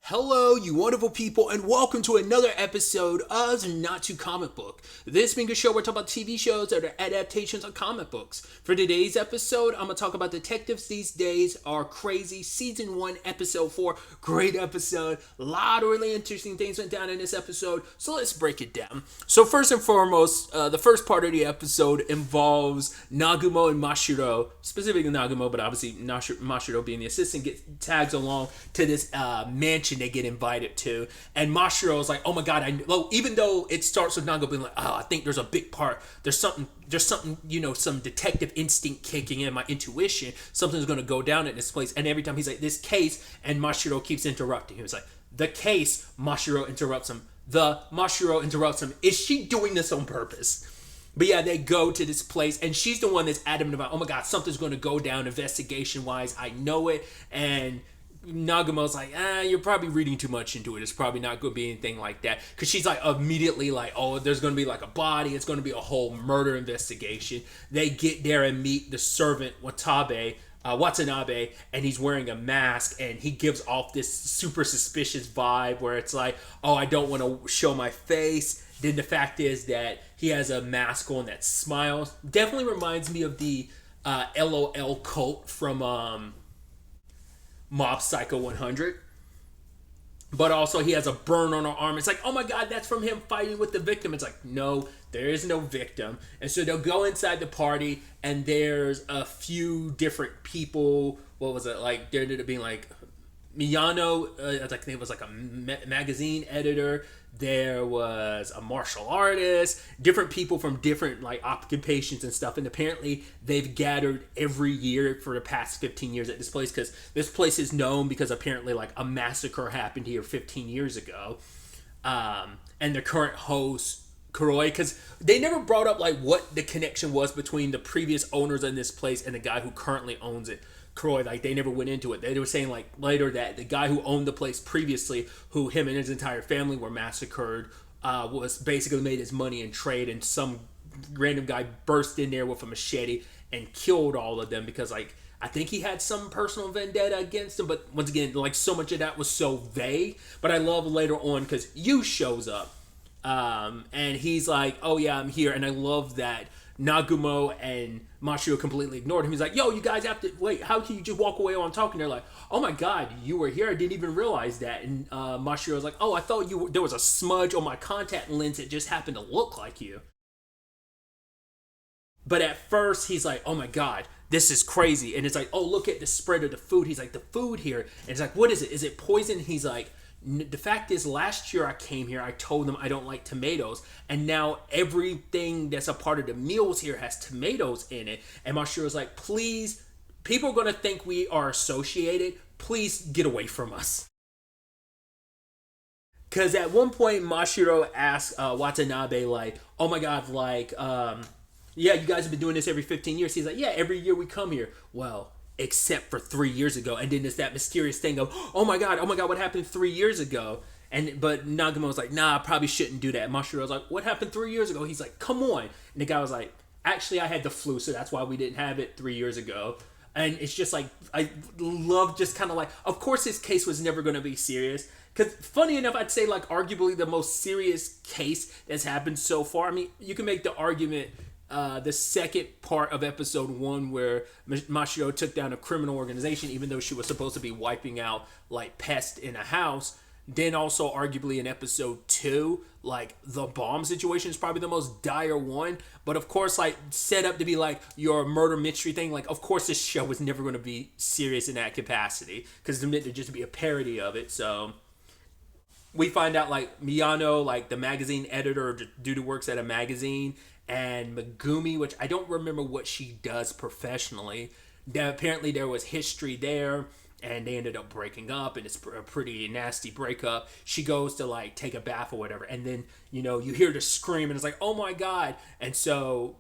Hello, you wonderful people, and welcome to another episode of Not Too Comic Book. This being a show where I talk about TV shows that are adaptations of comic books. For today's episode, I'm going to talk about Detectives These Days Are Crazy, Season 1, Episode 4. Great episode. A lot of really interesting things went down in this episode, so let's break it down. So first and foremost, the first part of the episode involves Nagumo and Mashiro, specifically Nagumo, but obviously Mashiro being the assistant, gets tags along to this mansion they get invited to, and Mashiro is like, oh my god, even though it starts with Nago being like, oh, I think there's a big part, there's something, some detective instinct kicking in, my intuition, something's going to go down at this place, and every time he's like, this case, and Mashiro keeps interrupting him. He's like, the case, Mashiro interrupts him, is she doing this on purpose? But yeah, they go to this place, and she's the one that's adamant about, oh my god, something's going to go down investigation-wise, I know it, and Nagumo's like, you're probably reading too much into it. It's probably not going to be anything like that. Because she's like immediately like, oh, there's going to be like a body. It's going to be a whole murder investigation. They get there and meet the servant, Watanabe, and he's wearing a mask, and he gives off this super suspicious vibe where it's like, oh, I don't want to show my face. Then the fact is that he has a mask on that smiles. Definitely reminds me of the LOL cult from Mob Psycho 100. But also he has a burn on her arm. It's like, oh my god, that's from him fighting with the victim. It's like, no, there is no victim. And so they'll go inside the party, and there's a few different people. What was it? Like, there ended up being like Miyano, I think it was like a magazine editor. There was a martial artist, different people from different like occupations and stuff. And apparently they've gathered every year for the past 15 years at this place, because this place is known because apparently like a massacre happened here 15 years ago. And the current host, Kuroi, because they never brought up like what the connection was between the previous owners in this place and the guy who currently owns it, Croy. Like, they never went into it. They were saying like later that the guy who owned the place previously, who him and his entire family were massacred, was basically made his money in trade, and some random guy burst in there with a machete and killed all of them because like I think he had some personal vendetta against them. But once again, like, so much of that was so vague. But I love later on because Yu shows up, and he's like, oh yeah, I'm here. And I love that Nagumo and Mashiro completely ignored him. He's like, yo, you guys have to wait, how can you just walk away while I'm talking? They're like, oh my god, you were here, I didn't even realize that. And Mashiro's like, oh, I thought there was a smudge on my contact lens, it just happened to look like you. But at first he's like, oh my god, this is crazy. And it's like, oh, look at the spread of the food. He's like, the food here. And it's like, what is it? Is it poison? He's like, the fact is, last year I came here, I told them I don't like tomatoes, and now everything that's a part of the meals here has tomatoes in it. And Mashiro's like, please, people are going to think we are associated. Please get away from us. Because at one point, Mashiro asks Watanabe, like, oh my god, like, yeah, you guys have been doing this every 15 years. He's like, yeah, every year we come here. Well, except for 3 years ago. And then there's that mysterious thing of, oh my god, what happened 3 years ago? But Nagumo was like, nah, I probably shouldn't do that. And Mashiro was like, what happened 3 years ago? He's like, come on. And the guy was like, actually, I had the flu, so that's why we didn't have it 3 years ago. And it's just like, I love just kind of like, of course his case was never going to be serious. Because funny enough, I'd say like arguably the most serious case that's happened so far. I mean, you can make the argument, the second part of episode 1 where Mashiro took down a criminal organization even though she was supposed to be wiping out like pests in a house. Then also arguably in episode 2, like the bomb situation is probably the most dire one. But of course, like, set up to be like your murder mystery thing, like of course this show was never going to be serious in that capacity because it's meant to just be a parody of it. So we find out like Miyano, like the magazine editor, dude who works at a magazine, and Megumi, which I don't remember what she does professionally. Apparently there was history there, and they ended up breaking up, and it's a pretty nasty breakup. She goes to like take a bath or whatever, and then you hear the scream, and it's like, oh my god. And so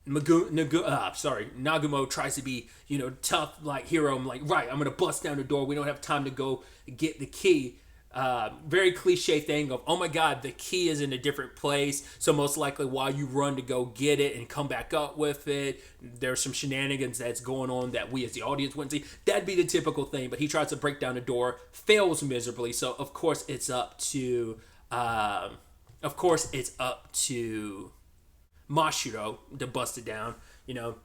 Nagumo tries to be tough like hero. I'm like, right, I'm gonna bust down the door. We don't have time to go get the key. very cliche thing of, oh my god, the key is in a different place, so most likely while you run to go get it and come back up with it, there's some shenanigans that's going on that we as the audience wouldn't see. That'd be the typical thing, but he tries to break down the door, fails miserably, so of course it's up to Mashiro to bust it down.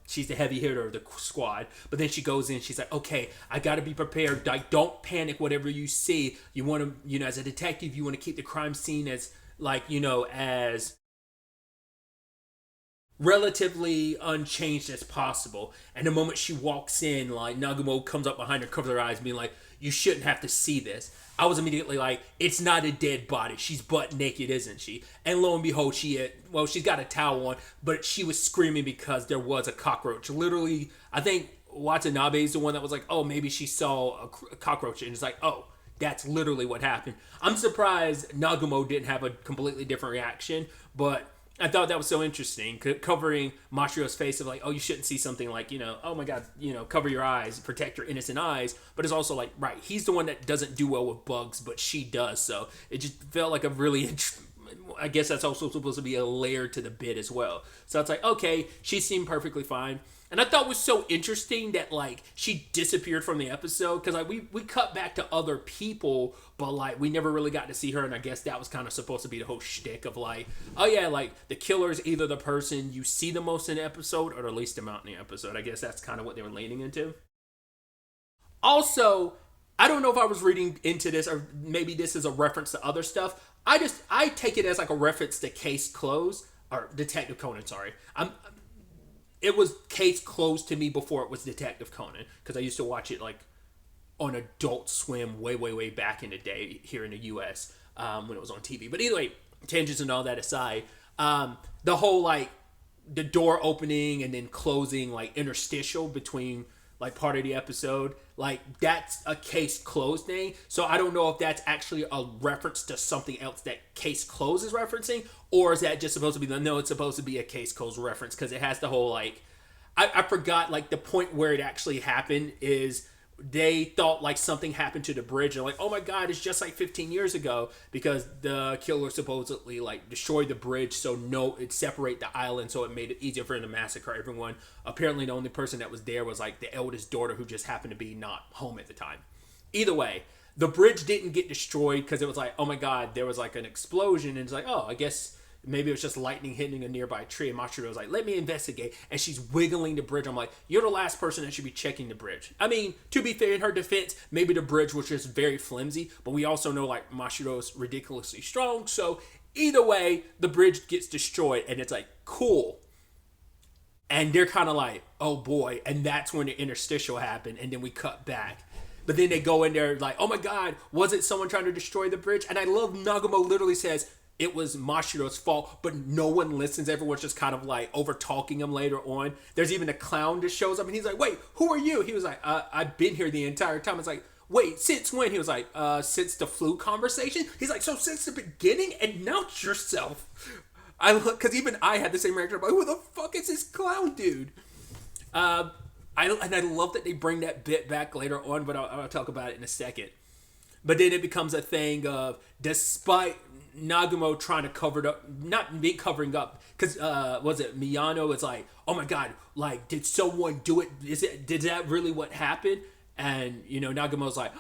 She's the heavy hitter of the squad. But then she goes in, she's like, okay, I gotta be prepared. Like, don't panic whatever you see. You wanna, as a detective, you wanna keep the crime scene as, like, as relatively unchanged as possible. And the moment she walks in, like, Nagumo comes up behind her, covers her eyes, being like, you shouldn't have to see this. I was immediately like, it's not a dead body. She's butt naked, isn't she? And lo and behold, she's got a towel on, but she was screaming because there was a cockroach. Literally, I think Watanabe is the one that was like, oh, maybe she saw a cockroach. And it's like, oh, that's literally what happened. I'm surprised Nagumo didn't have a completely different reaction, but I thought that was so interesting, covering Mashiro's face of like, oh, you shouldn't see something like, oh my god, cover your eyes, protect your innocent eyes. But it's also like, right, he's the one that doesn't do well with bugs, but she does. So it just felt like a really, I guess that's also supposed to be a layer to the bit as well. So it's like, okay, she seemed perfectly fine. And I thought it was so interesting that, like, she disappeared from the episode, because, like, we cut back to other people, but, like, we never really got to see her, and I guess that was kind of supposed to be the whole shtick of, like, oh, yeah, like, the killer is either the person you see the most in the episode or the least amount in the episode. I guess that's kind of what they were leaning into. Also, I don't know if I was reading into this, or maybe this is a reference to other stuff. I take it as, like, a reference to Case Closed, or Detective Conan, sorry. It was Case Closed to me before it was Detective Conan, because I used to watch it like on Adult Swim way, way, way back in the day here in the U.S. When it was on TV. But anyway, tangents and all that aside, the whole like the door opening and then closing, like interstitial between like part of the episode, like that's a Case Closed thing. So I don't know if that's actually a reference to something else that Case Closed is referencing, or is that just supposed to be it's supposed to be a Case Closed reference, because it has the whole like I forgot like the point where it actually happened is they thought like something happened to the bridge and like, oh my god, it's just like 15 years ago, because the killer supposedly like destroyed the bridge so it separate the island, so it made it easier for him to massacre everyone. Apparently the only person that was there was like the eldest daughter, who just happened to be not home at the time. Either way, the bridge didn't get destroyed because it was like, oh my god, there was like an explosion, and it's like, oh, I guess maybe it was just lightning hitting a nearby tree. And Mashiro was like, let me investigate. And she's wiggling the bridge. I'm like, you're the last person that should be checking the bridge. I mean, to be fair, in her defense, maybe the bridge was just very flimsy. But we also know, like, Mashiro's ridiculously strong. So either way, the bridge gets destroyed. And it's like, cool. And they're kind of like, oh boy. And that's when the interstitial happened. And then we cut back. But then they go in there like, oh my god, was it someone trying to destroy the bridge? And I love Nagumo literally says, it was Mashiro's fault, but no one listens. Everyone's just kind of like over talking him later on. There's even a clown that shows up and he's like, wait, who are you? He was like, I've been here the entire time. It's like, wait, since when? He was like, since the flu conversation. He's like, so since the beginning? Announce yourself. Because even I had the same reaction. I'm like, who the fuck is this clown dude? I love that they bring that bit back later on, but I'll talk about it in a second. But then it becomes a thing of, despite Nagumo trying to cover it up, not me covering up, because was it Miyano? It's like, oh my god, like, did someone do it? Did that really what happened? And Nagumo's like,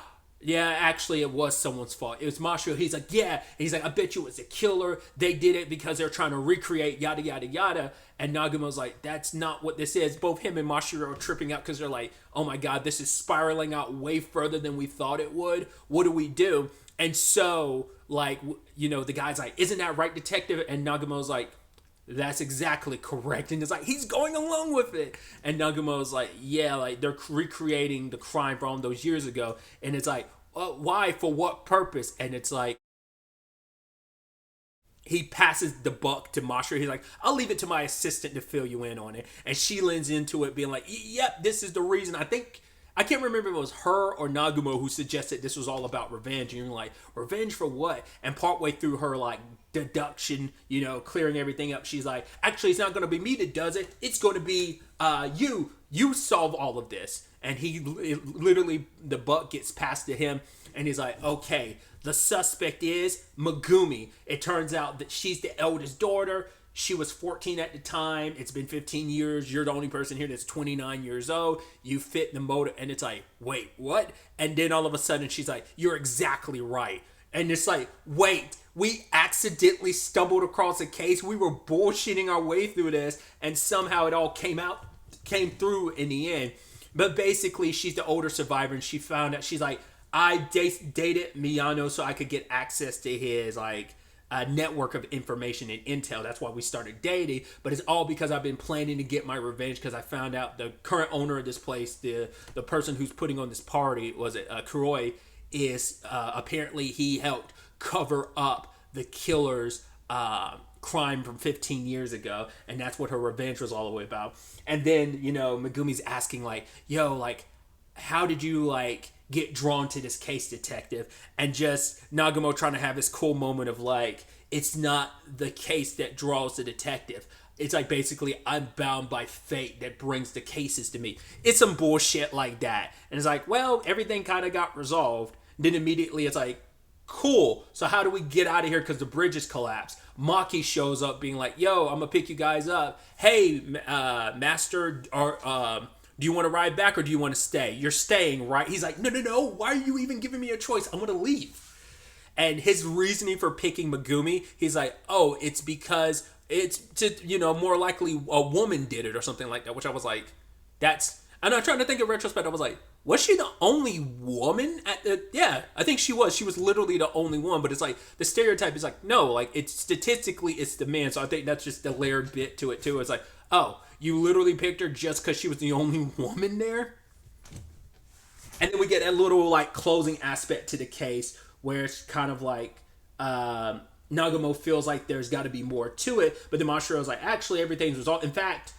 yeah, actually it was someone's fault. It was Mashiro. He's like, yeah. He's like, I bet you it was a killer. They did it because they're trying to recreate yada yada yada. And Nagumo's like, that's not what this is. Both him and Mashiro are tripping out because they're like, oh my god, this is spiraling out way further than we thought it would. What do we do? And so, like, the guy's like, isn't that right, detective? And Nagumo's like, that's exactly correct. And it's like, he's going along with it. And Nagumo's like, yeah, like, they're recreating the crime from those years ago. And it's like, why? For what purpose? And it's like, he passes the buck to Mashiro. He's like, I'll leave it to my assistant to fill you in on it. And she leans into it being like, yep, this is the reason. I can't remember if it was her or Nagumo who suggested this was all about revenge. And you're like, revenge for what? And partway through her, like, deduction, clearing everything up, she's like, actually, it's not going to be me that does it. It's going to be you. You solve all of this. And literally, the buck gets passed to him. And he's like, okay, the suspect is Megumi. It turns out that she's the eldest daughter. She was 14 at the time. It's been 15 years. You're the only person here that's 29 years old. You fit the motive. And it's like, wait, what? And then all of a sudden she's like, you're exactly right. And it's like, wait, we accidentally stumbled across a case. We were bullshitting our way through this. And somehow it all came through in the end. But basically, she's the older survivor. And she found out, she's like, I dated Miyano so I could get access to his, like, network of information and intel. That's why we started dating. But it's all because I've been planning to get my revenge, because I found out the current owner of this place, the person who's putting on this party, was it Kuroi, is apparently he helped cover up the killer's crime from 15 years ago. And that's what her revenge was all the way about. And then, you know, Megumi's asking, like, yo, like, how did you, like, get drawn to this case, detective? And just Nagumo trying to have this cool moment of, like, it's not the case that draws the detective. It's like, basically, I'm bound by fate that brings the cases to me. It's some bullshit like that. And it's like, well, everything kind of got resolved. Then immediately it's like, cool, so how do we get out of here because the bridge is collapsed? Maki shows up being like, yo, I'm gonna pick you guys up. Hey, master, or do you want to ride back or do you want to stay? You're staying, right? He's like, no, why are you even giving me a choice? I want to leave. And his reasoning for picking Megumi, he's like, oh, it's because it's, to, you know, more likely a woman did it or something like that, which I was like, that's, and I'm trying to think in retrospect, I was like, was she the only woman at the, yeah, I think she was literally the only one, but it's like, the stereotype is like, no, like, it's statistically, it's the man, so I think that's just the layered bit to it too. It's like, oh, you literally picked her just because she was the only woman there? And then we get that little, like, closing aspect to the case where it's kind of like, Nagumo feels like there's got to be more to it, but then Mashiro's like, actually, everything's resolved. In fact,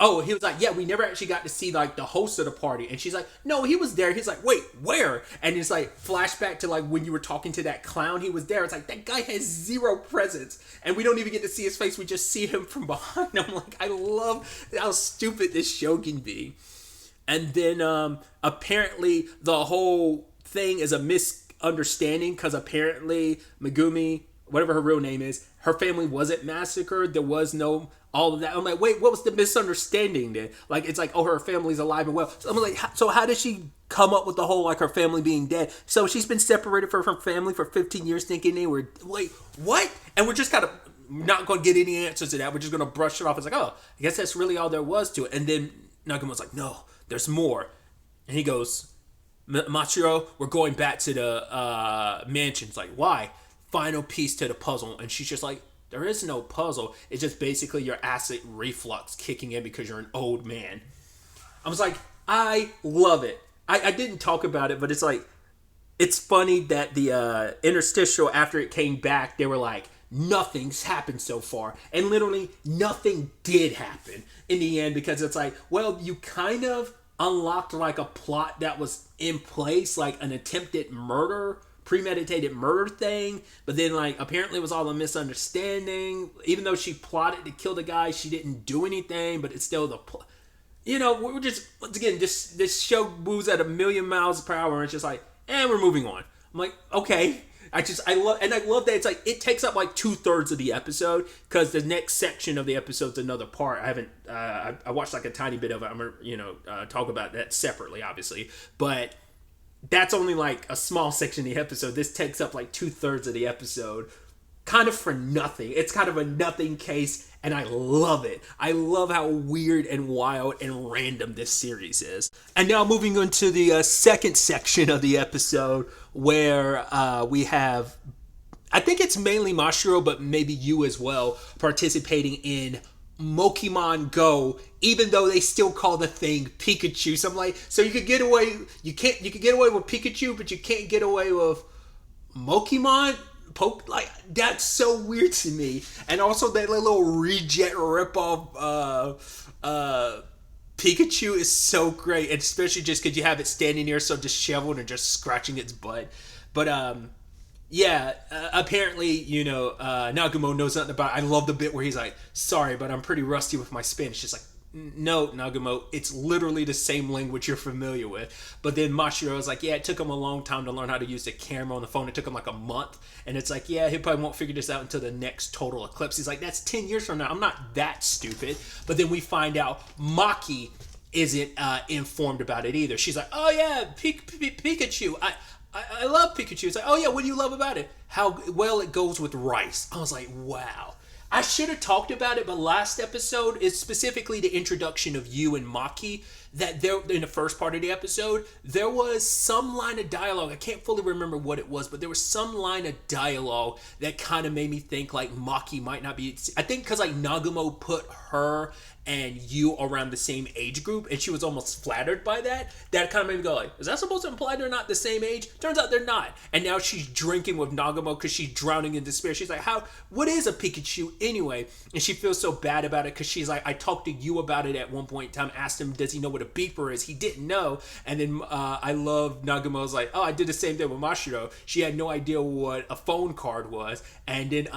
oh, he was like, yeah, we never actually got to see, like, the host of the party. And she's like, no, he was there. He's like, wait, where? And it's like, flashback to, like, when you were talking to that clown, he was there. It's like, that guy has zero presence. And we don't even get to see his face. We just see him from behind. I'm like, I love how stupid this show can be. And then, apparently, the whole thing is a misunderstanding, because apparently Megumi, whatever her real name is, her family wasn't massacred. There was no all of that. I'm like, wait, what was the misunderstanding then? Like, it's like, oh, her family's alive and well. So I'm like, so how did she come up with the whole, like, her family being dead? So she's been separated from her family for 15 years thinking they were, wait, what? And we're just kind of not going to get any answers to that. We're just going to brush it off. It's like, oh, I guess that's really all there was to it. And then Nagumo's like, no, there's more. And he goes, Machiro, we're going back to the mansion. It's like, why? Final piece to the puzzle. And she's just like, there is no puzzle. It's just basically your acid reflux kicking in because you're an old man. I was like, I love it. I didn't talk about it, but it's like, it's funny that the interstitial, after it came back, they were like, nothing's happened so far. And literally nothing did happen in the end, because it's like, well, you kind of unlocked like a plot that was in place, like an attempted murder, premeditated murder thing, but then, like, apparently it was all a misunderstanding. Even though she plotted to kill the guy, she didn't do anything, but it's still the you know, we're just, once again, this show moves at 1,000,000 miles per hour, and it's just like, we're moving on. I'm like, okay. I love that it's like, it takes up like 2/3 of the episode, because the next section of the episode's another part. I haven't, I watched like a tiny bit of it. I'm gonna, you know, talk about that separately, obviously, but that's only like a small section of the episode. This takes up like 2/3 of the episode, kind of for nothing. It's kind of a nothing case, and I love it. I love how weird and wild and random this series is. And now moving on to the second section of the episode, where we have, I think it's mainly Mashiro, but maybe you as well, participating in Pokemon Go, even though they still call the thing Pikachu. So I'm like, so you could get away, you could get away with Pikachu, but you can't get away with Pokemon? Like, that's so weird to me. And also that little reject ripoff Pikachu is so great, and especially just because you have it standing there so disheveled and just scratching its butt. But yeah, apparently, you know, Nagumo knows nothing about it. I love the bit where he's like, sorry, but I'm pretty rusty with my Spanish. Just like, no, Nagumo, it's literally the same language you're familiar with. But then Mashiro was like, yeah, it took him a long time to learn how to use the camera on the phone. It took him like a month. And it's like, yeah, he probably won't figure this out until the next total eclipse. He's like, that's 10 years from now. I'm not that stupid. But then we find out Maki isn't informed about it either. She's like, oh yeah, Pikachu. I love Pikachu. It's like, oh yeah, what do you love about it? How well it goes with rice. I was like, wow. I should have talked about it, but last episode is specifically the introduction of you and Maki. That there in the first part of the episode, there was some line of dialogue. I can't fully remember what it was, but there was some line of dialogue that kind of made me think like Maki might not be. I think because like Nagumo put her and you around the same age group, and she was almost flattered by that. That kind of made me go like, is that supposed to imply they're not the same age? Turns out they're not. And now she's drinking with Nagumo because she's drowning in despair. She's like, what is a Pikachu anyway? And she feels so bad about it because she's like, I talked to you about it at one point in time, asked him, does he know what a beeper is? He didn't know. And then I love Nagumo's like, oh, I did the same thing with Mashiro. She had no idea what a phone card was. And then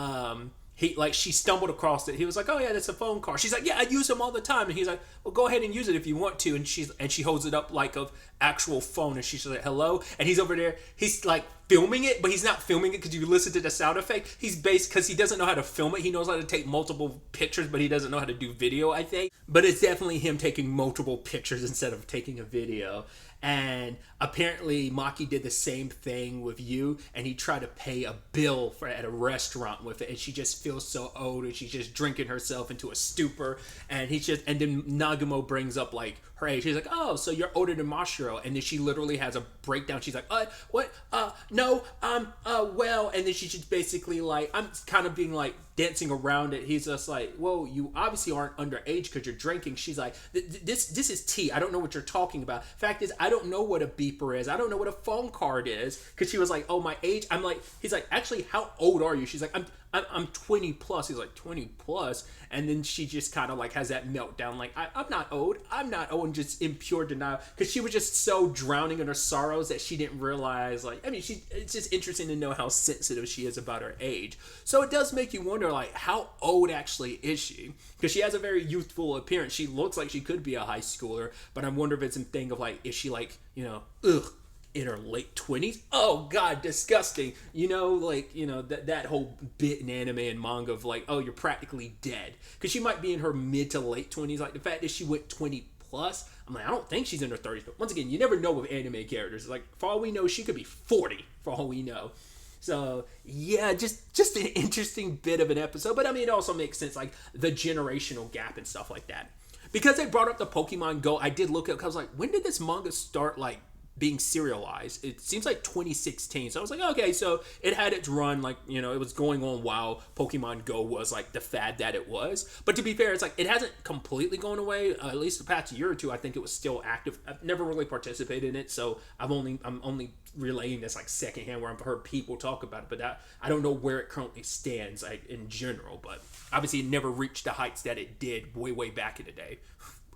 she stumbled across it. He was like, oh yeah, that's a phone card. She's like, yeah, I use them all the time. And he's like, well, go ahead and use it if you want to. And she holds it up like a actual phone, and she's like, hello. And he's over there, he's like filming it, but he's not filming it because you listen to the sound effect. He's based because he doesn't know how to film it. He knows how to take multiple pictures, but he doesn't know how to do video, I think. But it's definitely him taking multiple pictures instead of taking a video. And apparently Maki did the same thing with you, and he tried to pay a bill at a restaurant with it, and she just feels so old, and she's just drinking herself into a stupor. And then Nagumo brings up like her age. He's like, oh, so you're older than Mashiro. And then she literally has a breakdown. She's like, what? No, well. And then she's just basically like, I'm kind of being like dancing around it. He's just like, well, you obviously aren't underage because you're drinking. She's like, this is tea. I don't know what you're talking about. Fact is, I don't know what a beeper is. I don't know what a phone card is. Because she was like, oh, my age. I'm like, he's like, actually, how old are you? She's like, I'm 20 plus. He's like, 20 plus. And then she just kind of like has that meltdown. Like, I'm not old. And just in pure denial. Because she was just so drowning in her sorrows that she didn't realize, like, I mean, it's just interesting to know how sensitive she is about her age. So it does make you wonder, like, how old actually is she? Because she has a very youthful appearance. She looks like she could be a high schooler. But I wonder if it's a thing of like, is she like, in her late 20s? Oh god, disgusting. That whole bit in anime and manga of like, oh, you're practically dead. Because she might be in her mid to late 20s. Like the fact that she went 20 plus, I'm like, I don't think she's in her 30s. But once again, you never know with anime characters. Like, for all we know, she could be 40 for all we know. So yeah, just an interesting bit of an episode. But I mean, it also makes sense, like the generational gap and stuff like that. Because they brought up the Pokemon Go, I did look at it, because I was like, when did this manga start like being serialized? It seems like 2016. So I was like, okay, so it had its run, like, it was going on while Pokemon Go was like the fad that it was. But to be fair, it's like it hasn't completely gone away. At least the past year or two, I think it was still active. I've never really participated in it, so I'm only relaying this like secondhand, where I've heard people talk about it, but I don't know where it currently stands like in general. But obviously it never reached the heights that it did way back in the day.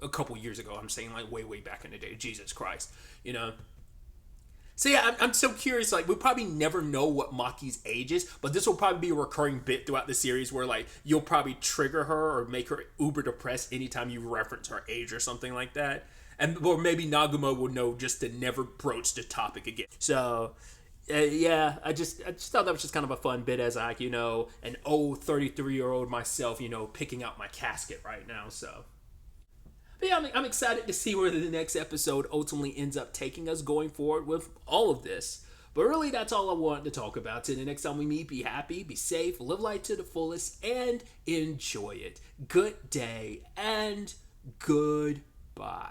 A couple years ago, I'm saying like way back in the day. Jesus Christ, So yeah, I'm so curious. Like, we'll probably never know what Maki's age is, but this will probably be a recurring bit throughout the series where like you'll probably trigger her or make her uber depressed anytime you reference her age or something like that. Or maybe Nagumo will know just to never broach the topic again. So yeah, I just thought that was just kind of a fun bit as like, an old 33-year-old myself, picking out my casket right now. So. But yeah, I'm excited to see where the next episode ultimately ends up taking us going forward with all of this. But really, that's all I wanted to talk about. Till the next time we meet, be happy, be safe, live life to the fullest, and enjoy it. Good day, and goodbye.